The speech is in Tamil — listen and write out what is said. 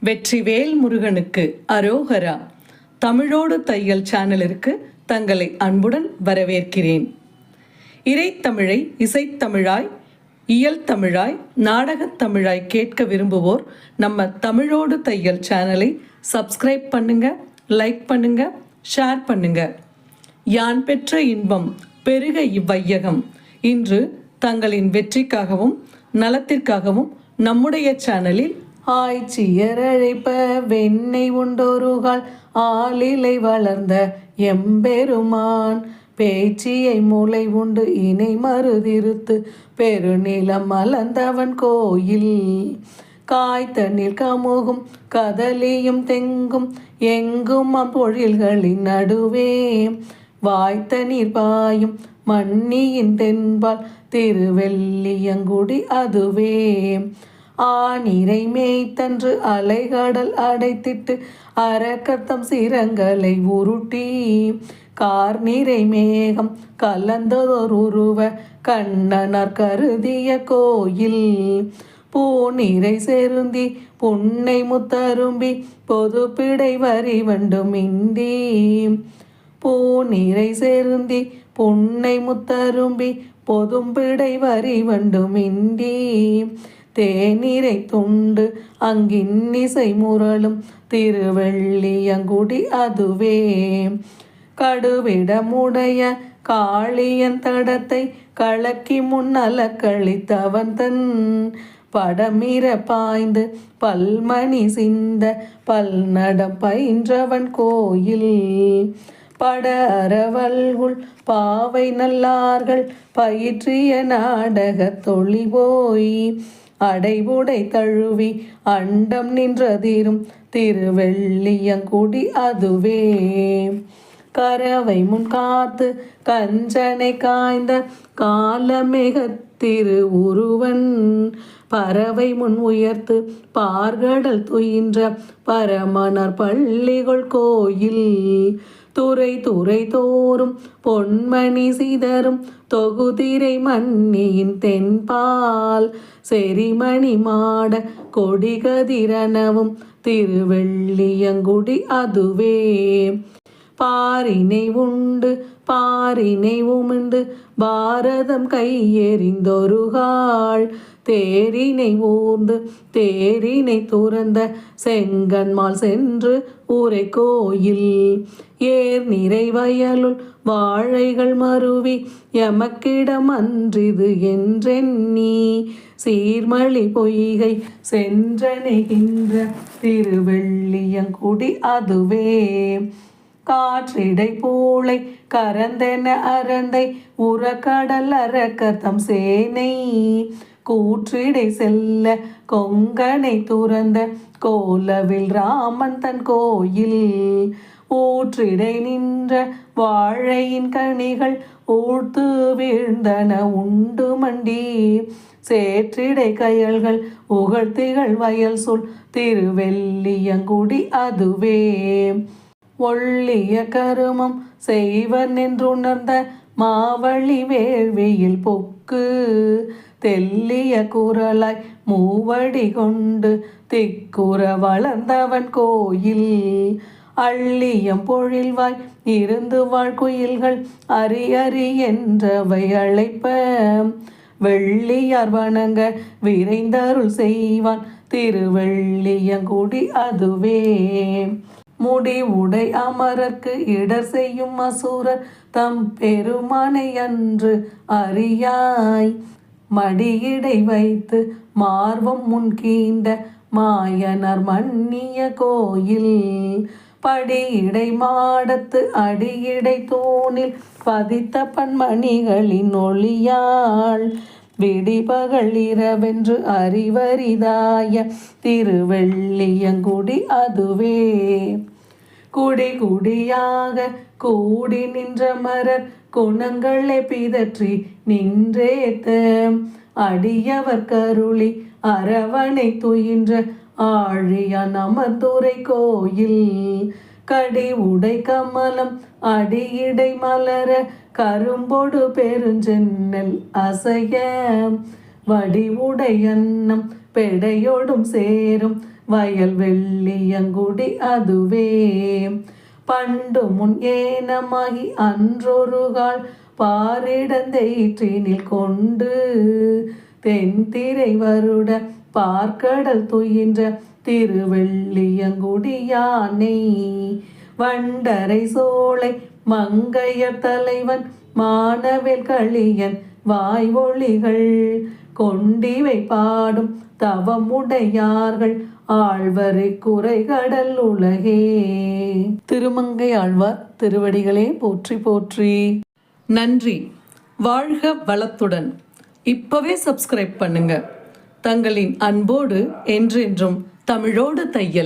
வெற்றிவேல் முருகனுக்கு அரோகரா. தமிழோடு தையல் சேனலிற்கு தங்களை அன்புடன் வரவேற்கிறேன். இறைத்தமிழை இசைத்தமிழாய், இயல் தமிழாய், நாடகத் தமிழாய் கேட்க விரும்புவோர் நம்ம தமிழோடு தையல் சேனலை சப்ஸ்கிரைப் பண்ணுங்க, லைக் பண்ணுங்க, ஷேர் பண்ணுங்க. யான் பெற்ற இன்பம் பெருக இவ்வையகம். இன்று தங்களின் வெற்றிக்காகவும் நலத்திற்காகவும் நம்முடைய சேனலில் ஆய்ச்சியரழைப்ப வெண்ணெய் உண்டொருகால் ஆளிலை வளர்ந்த எம்பெருமான் பேச்சியை மூளை உண்டு இணை மறுதிருத்து பெருநிலம் மலர்ந்தவன் கோயில் காய்த்தனில் கமுகும் கதலியும் தெங்கும் எங்கும் அப்பொழில்களின் நடுவே வாய்த்த நீர் பாயும் மன்னியின் தென்பால் திருவெள்ளியங்குடி அதுவே ஆனிரை மேய்த்தன்று அலைகடல் அடைத்திட்டு அரக்கத்தம் சிரங்களை உருட்டி கார்நிறை மேகம் கலந்ததோர் உருவ கண்ணனார் கருதிய கோயில் பூநிறை செருந்தி புன்னை முத்தரும்பி பொது பிடை வரி வண்டும் இந்தி பூநிறை செருந்தி புன்னை முத்தரும்பி பொதும்பிடை வரி வண்டும் இந்தி தேனிரை துண்டு அங்கின்னிசை முரளும் திருவெள்ளியங்குடி அதுவே கடுவிடமுடைய காளியன் தடத்தை கலக்கி முன்னல கழித்தவன் தன் படமிர பாய்ந்து பல்மணி சிந்த பல்நடம் பயின்றவன் கோயில் பட அறவல்குள் பாவை நல்லார்கள் பயிற்றிய நாடக தொழி போய் அடைவுடை தழுவி அண்டம் நின்றதிரும் திருவெள்ளியங்குடி அதுவே கரவை முன் காத்து கஞ்சனை காய்ந்த காலமிக திரு உருவன் பறவை முன் உயர்த்து பார்கடல் துயின்ற பரமனர் பள்ளிகள் கோயில் துறை துறை தோறும் பொன்மணி சிதறும் தொகுதிரை மன்னியின் தென்பால் செரிமணி மாட கொடிகதிரணவும் திருவெள்ளியங்குடி அதுவே பாரினை உண்டு பாரினை உமிழ்ந்து பாரதம் கையெறிந்தொருகாள் தேரினை ஊர்ந்து தேரினை துறந்த செங்கன்மால் சென்று ஊரை கோயில் ஏர் நிறை வயலுள் வாழைகள் மருவி எமக்கிடம் அன்றிது என்றெண்ணி சீர்மழி பொய்கை சென்றணைகின்ற திருவெள்ளியங்குடி அதுவே காற்றிடை பூளை கரந்தென அரந்தை உரக்கடல் அரக்கத்தம் சேனை கூற்றிடை செல்ல கொங்கனை துறந்த கோலவில் ராமன் தன் கோயில் ஊற்றிடை நின்ற வாழையின் கனிகள் ஊழ்த்து வீழ்ந்தன உண்டு மண்டி சேற்றிடை கயல்கள் உகழ்த்திகள் வயல் சொல் திருவெள்ளியங்குடி அதுவே ஒள்ளிய கருமம் செய்வன் என்றுணர்ந்த மாவழி வேள்வியில் பொக்கு தெல்லிய குரலாய் மூவடி கொண்டு திக்குற வளர்ந்தவன் கோயில் அள்ளியம் பொழில்வாய் இருந்து வாழ்குயில்கள் அரி அரி என்றவை அழைப்ப வெள்ளியார் வணங்க விரைந்தருள் செய்வான் திருவெள்ளியங்குடி அதுவே முடிவுடை அமரர்க்கு இடர் செய்யும் அசுரர் தம் பெருமானை அன்று அறியாய் மடியிடை வைத்து மார்வம் முன்கீண்ட மாயனர் மன்னிய கோயில் படியிடை மாடத்து அடியிடை தூணில் பதித்த பன்மணிகளின் ஒளியாள் விடிபகல் இரவென்று அறிவரிதாய திருவெள்ளியங்குடி அதுவே குடி குடியாக கூடி நின்ற மரர் குணங்களை பிதற்றி நின்றேத்த அடியவர் கருளி அரவணை துயின்ற ஆழியான் அமர்ந்துரை கோயில் கடி உடை கமலம் அடியிடை மலர கரும்பொடு பெருஞ்சென்னல் அசைய வடிவுடை அன்னம் பெடையோடும் சேரும் வயல் வெள்ளியங்குடி அதுவே. பண்டு முன் ஏனமாகி அன்றொருகால் பாரிடந்தெயிற்றினில் கொண்டு தென்திரை வருட பார்க்கடல் துயின்ற திருவெள்ளியங்குடி யானை. வண்டரை சோலை மங்கையர் தலைவன் மானவேல் களியன் வாய்வொழிகள் கொண்டிவை பாடும் தவமுடையார்கள் ஆழ்வரை குறைகடல் உலகே. திருமங்கை ஆழ்வார் திருவடிகளே போற்றி போற்றி. நன்றி. வாழ்க வளத்துடன். இப்பவே சப்ஸ்கிரைப் பண்ணுங்க. தங்களின் அன்போடு என்றென்றும் தமிழோடு தையல்.